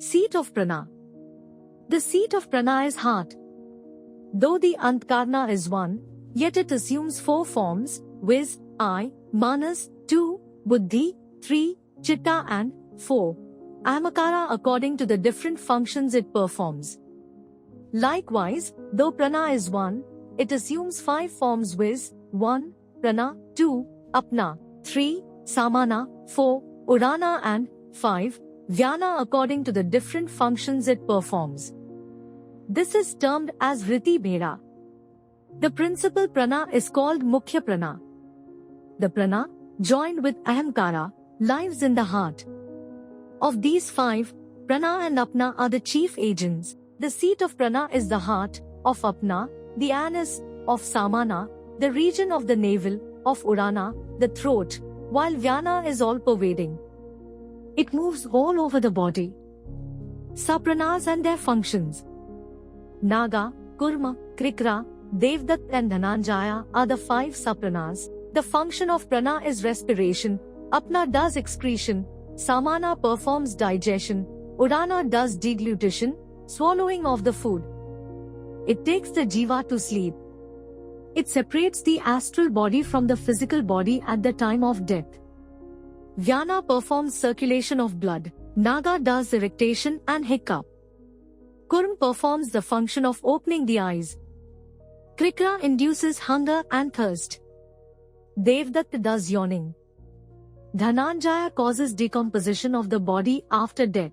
Seat of prana. The seat of prana is heart. Though the antkarna is one, yet it assumes four forms, viz. I, manas, 2, buddhi, 3, chitta and 4, ahamakara according to the different functions it performs. Likewise, though prana is one, it assumes 5 forms viz. 1, prana, 2, apna, 3, samana, 4, udana and 5, vyana according to the different functions it performs. This is termed as vritti bheda. The principal prana is called mukhya prana. The prana, joined with ahamkara, lives in the heart. Of these 5, prana and apna are the chief agents. The seat of prana is the heart, of apna, the anus, of samana, the region of the navel, of udana, the throat, while vyana is all-pervading. It moves all over the body. Sapranas and their functions. Naga, Kurma, Krikra, Devdat and Dhananjaya are the 5 sapranas. The function of prana is respiration, apna does excretion, samana performs digestion, udana does deglutition, swallowing of the food. It takes the jiva to sleep. It separates the astral body from the physical body at the time of death. Vyana performs circulation of blood, Naga does eructation and hiccup. Kurm performs the function of opening the eyes. Krikra induces hunger and thirst. Devdat does yawning. Dhananjaya causes decomposition of the body after death.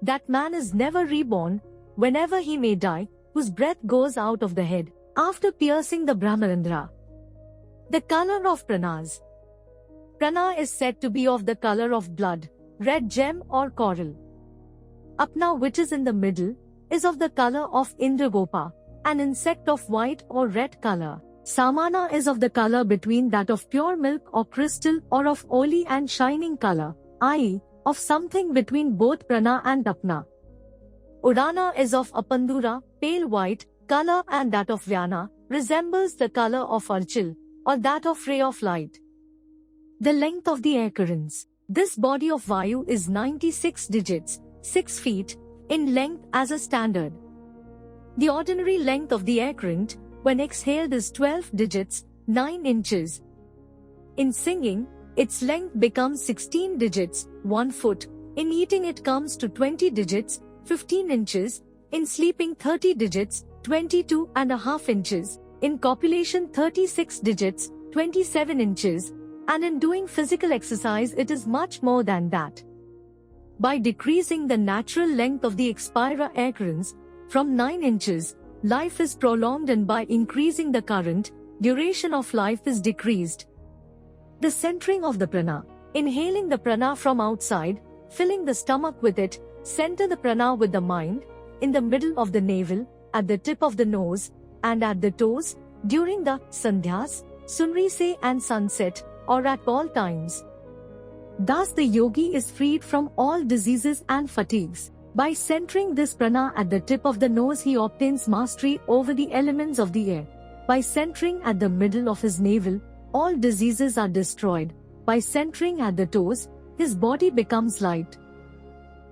That man is never reborn, whenever he may die, whose breath goes out of the head, after piercing the Brahmarandra. The color of pranas. Prana is said to be of the color of blood, red gem or coral. Apna, which is in the middle, is of the color of Indragopa, an insect of white or red color. Samana is of the color between that of pure milk or crystal or of oily and shining color, i.e., of something between both prana and apna. Udana is of apandura, pale white, color and that of vyana, resembles the color of archil, or that of ray of light. The length of the air currents. This body of Vayu is 96 digits, 6 feet, in length as a standard. The ordinary length of the air current, when exhaled is 12 digits, 9 inches. In singing, its length becomes 16 digits, 1 foot, in eating it comes to 20 digits, 15 inches, in sleeping 30 digits, 22.5 inches, in copulation 36 digits, 27 inches, and in doing physical exercise it is much more than that. By decreasing the natural length of the expira air currents from 9 inches, life is prolonged, and by increasing the current, duration of life is decreased. The centering of the prana. Inhaling the prana from outside, filling the stomach with it, center the prana with the mind, in the middle of the navel, at the tip of the nose, and at the toes, during the sandhyas, sunrise and sunset, or at all times. Thus the yogi is freed from all diseases and fatigues. By centering this prana at the tip of the nose, he obtains mastery over the elements of the air. By centering at the middle of his navel, all diseases are destroyed. By centering at the toes, his body becomes light.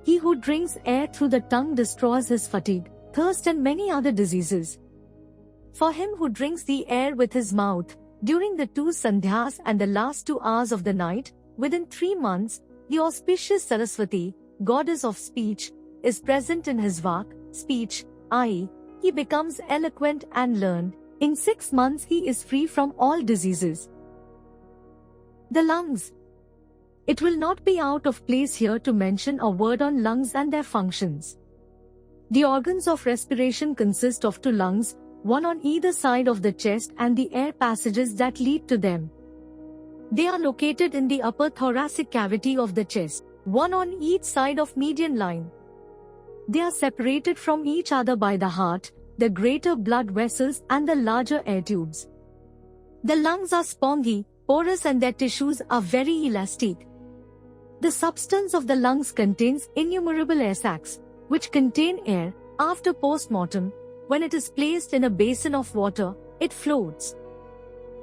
He who drinks air through the tongue destroys his fatigue, thirst and many other diseases. For him who drinks the air with his mouth, during the 2 sandhyas and the last 2 hours of the night, within 3 months, the auspicious Saraswati, goddess of speech, is present in his vak, speech, i.e., he becomes eloquent and learned. In 6 months he is free from all diseases. The lungs. It will not be out of place here to mention a word on lungs and their functions. The organs of respiration consist of 2 lungs, one on either side of the chest, and the air passages that lead to them. They are located in the upper thoracic cavity of the chest, one on each side of median line. They are separated from each other by the heart, the greater blood vessels and the larger air tubes. The lungs are spongy, porous, and their tissues are very elastic. The substance of the lungs contains innumerable air sacs, which contain air. After post-mortem, when it is placed in a basin of water, it floats.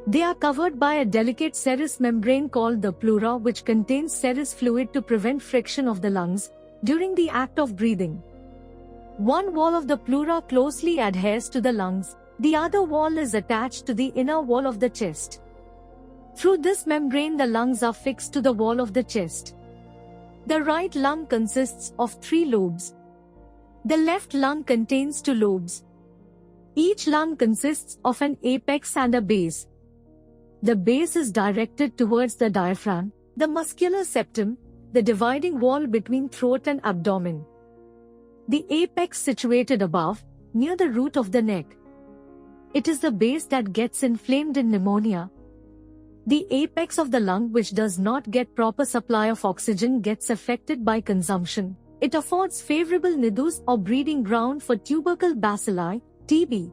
They are covered by a delicate serous membrane called the pleura, which contains serous fluid to prevent friction of the lungs, during the act of breathing. One wall of the pleura closely adheres to the lungs, the other wall is attached to the inner wall of the chest. Through this membrane the lungs are fixed to the wall of the chest. The right lung consists of 3 lobes. The left lung contains 2 lobes. Each lung consists of an apex and a base. The base is directed towards the diaphragm, the muscular septum, the dividing wall between throat and abdomen. The apex situated above, near the root of the neck. It is the base that gets inflamed in pneumonia. The apex of the lung, which does not get proper supply of oxygen, gets affected by consumption. It affords favorable nidus or breeding ground for tubercle bacilli, TB.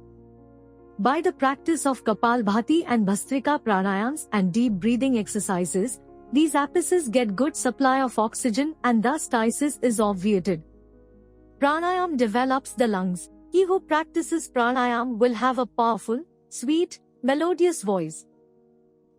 By the practice of Kapalbhati and Bhastrika pranayams and deep breathing exercises, these apices get good supply of oxygen and thus phthisis is obviated. Pranayam develops the lungs. He who practices pranayam will have a powerful, sweet, melodious voice.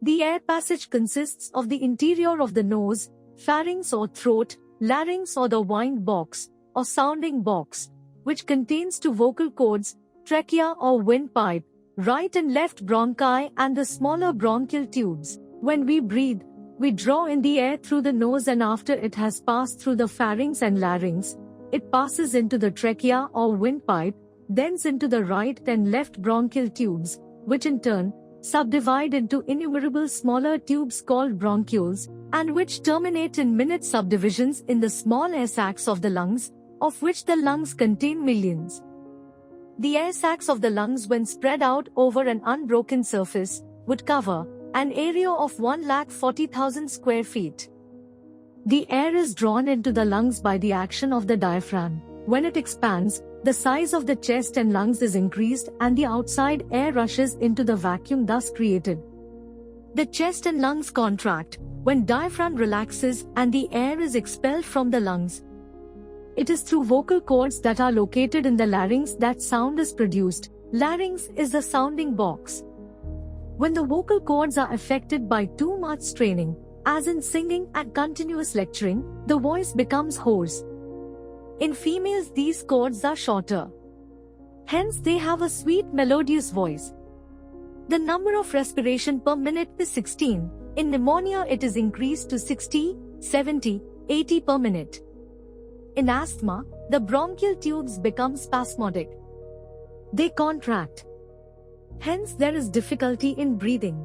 The air passage consists of the interior of the nose, pharynx or throat, larynx or the wind box, or sounding box, which contains 2 vocal cords, trachea or windpipe, right and left bronchi and the smaller bronchial tubes. When we breathe, we draw in the air through the nose, and after it has passed through the pharynx and larynx, it passes into the trachea or windpipe, thence into the right and left bronchial tubes, which in turn subdivide into innumerable smaller tubes called bronchioles, and which terminate in minute subdivisions in the small air sacs of the lungs, of which the lungs contain millions. The air sacs of the lungs, when spread out over an unbroken surface, would cover an area of 140,000 square feet. The air is drawn into the lungs by the action of the diaphragm. When it expands, the size of the chest and lungs is increased and the outside air rushes into the vacuum thus created. The chest and lungs contract when diaphragm relaxes and the air is expelled from the lungs. It is through vocal cords that are located in the larynx that sound is produced. Larynx is the sounding box. When the vocal cords are affected by too much straining, as in singing and continuous lecturing, the voice becomes hoarse. In females, these cords are shorter. Hence, they have a sweet, melodious voice. The number of respiration per minute is 16. In pneumonia, it is increased to 60, 70, 80 per minute. In asthma, the bronchial tubes become spasmodic. They contract. Hence, there is difficulty in breathing.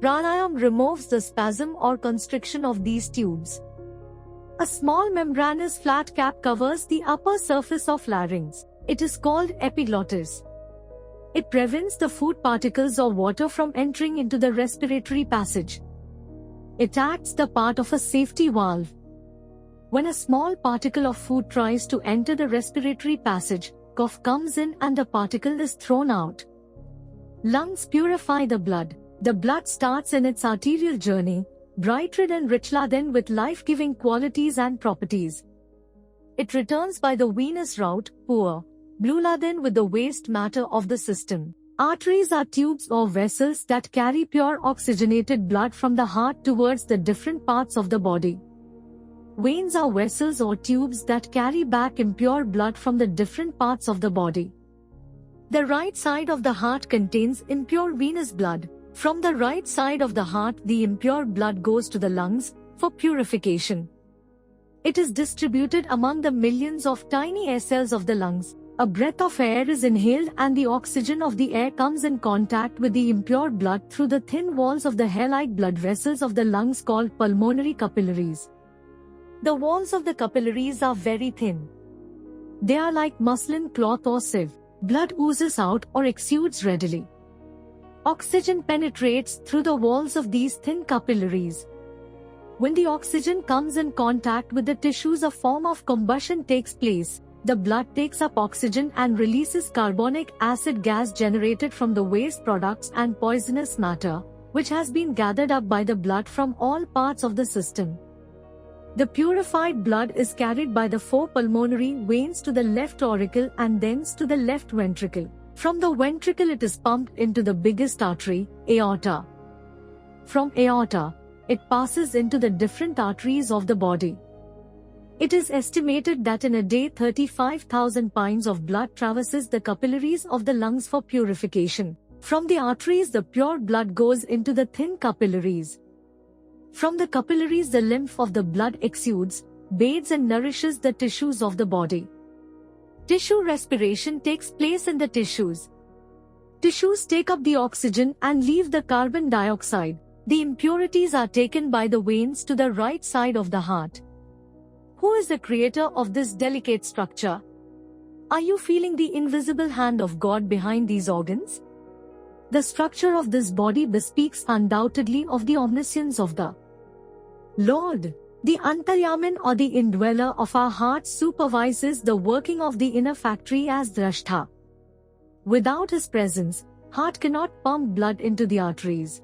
Pranayam removes the spasm or constriction of these tubes. A small membranous flat cap covers the upper surface of larynx. It is called epiglottis. It prevents the food particles or water from entering into the respiratory passage. It acts the part of a safety valve. When a small particle of food tries to enter the respiratory passage, cough comes in and the particle is thrown out. Lungs purify the blood. The blood starts in its arterial journey, bright red and rich laden with life-giving qualities and properties. It returns by the venous route, poor, blue laden with the waste matter of the system. Arteries are tubes or vessels that carry pure oxygenated blood from the heart towards the different parts of the body. Veins are vessels or tubes that carry back impure blood from the different parts of the body. The right side of the heart contains impure venous blood. From the right side of the heart, the impure blood goes to the lungs for purification. It is distributed among the millions of tiny air cells of the lungs. A breath of air is inhaled and the oxygen of the air comes in contact with the impure blood through the thin walls of the hair-like blood vessels of the lungs called pulmonary capillaries. The walls of the capillaries are very thin. They are like muslin cloth or sieve. Blood oozes out or exudes readily. Oxygen penetrates through the walls of these thin capillaries. When the oxygen comes in contact with the tissues, a form of combustion takes place. The blood takes up oxygen and releases carbonic acid gas generated from the waste products and poisonous matter, which has been gathered up by the blood from all parts of the system. The purified blood is carried by the 4 pulmonary veins to the left auricle and thence to the left ventricle. From the ventricle it is pumped into the biggest artery, aorta. From aorta, it passes into the different arteries of the body. It is estimated that in a day 35,000 pints of blood traverses the capillaries of the lungs for purification. From the arteries the pure blood goes into the thin capillaries. From the capillaries the lymph of the blood exudes, bathes and nourishes the tissues of the body. Tissue respiration takes place in the tissues. Tissues take up the oxygen and leave the carbon dioxide. The impurities are taken by the veins to the right side of the heart. Who is the creator of this delicate structure? Are you feeling the invisible hand of God behind these organs? The structure of this body bespeaks undoubtedly of the omniscience of the Lord. The Antaryaman or the indweller of our hearts supervises the working of the inner factory as Drashta. Without his presence, heart cannot pump blood into the arteries.